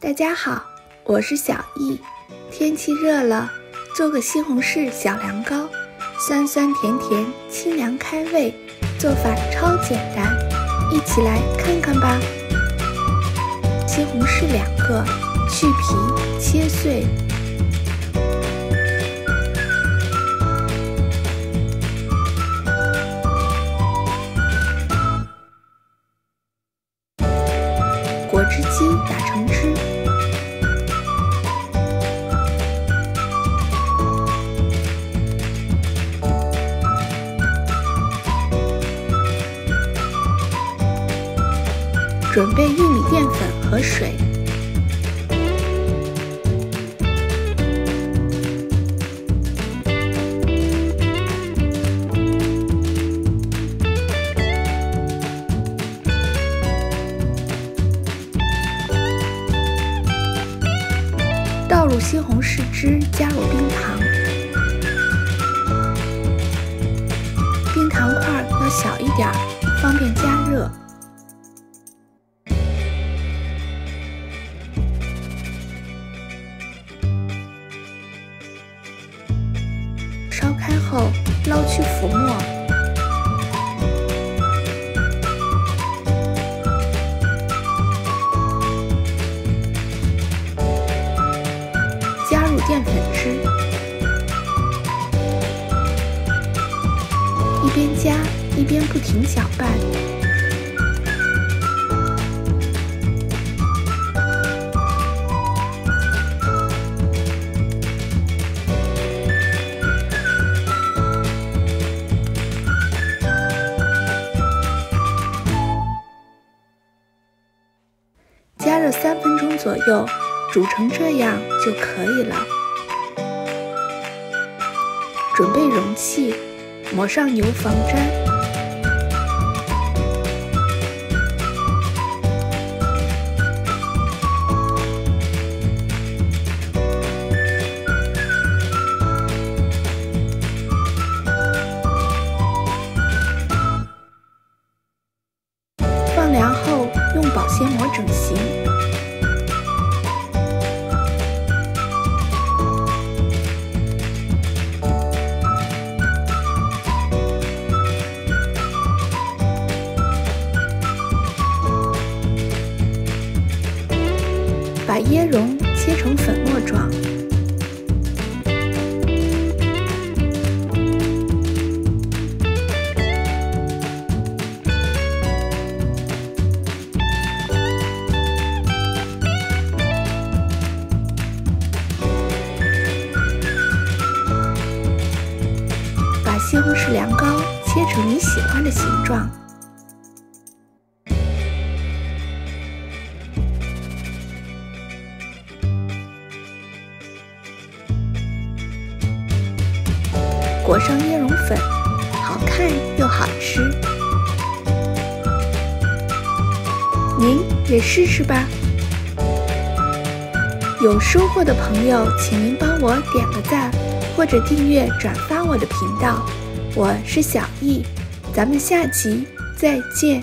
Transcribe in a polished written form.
大家好，我是小易。天气热了，做个西红柿小凉糕，酸酸甜甜，清凉开胃，做法超简单，一起来看看吧。西红柿2个，去皮切碎。果汁机打成汁，准备玉米淀粉和水，倒入西红柿汁，加入冰糖，冰糖块要小一点，方便加热。烧开后，捞去浮沫。加入淀粉汁，一边加一边不停搅拌。加热3分钟左右，煮成这样就可以了。准备容器，抹上油防粘。放凉后，用保鲜膜整形。把椰蓉切成粉末状，把西红柿凉糕切成你喜欢的形状。裹上椰蓉粉，好看又好吃。您也试试吧。有收获的朋友，请您帮我点个赞，或者订阅转发我的频道。我是小易，咱们下集再见。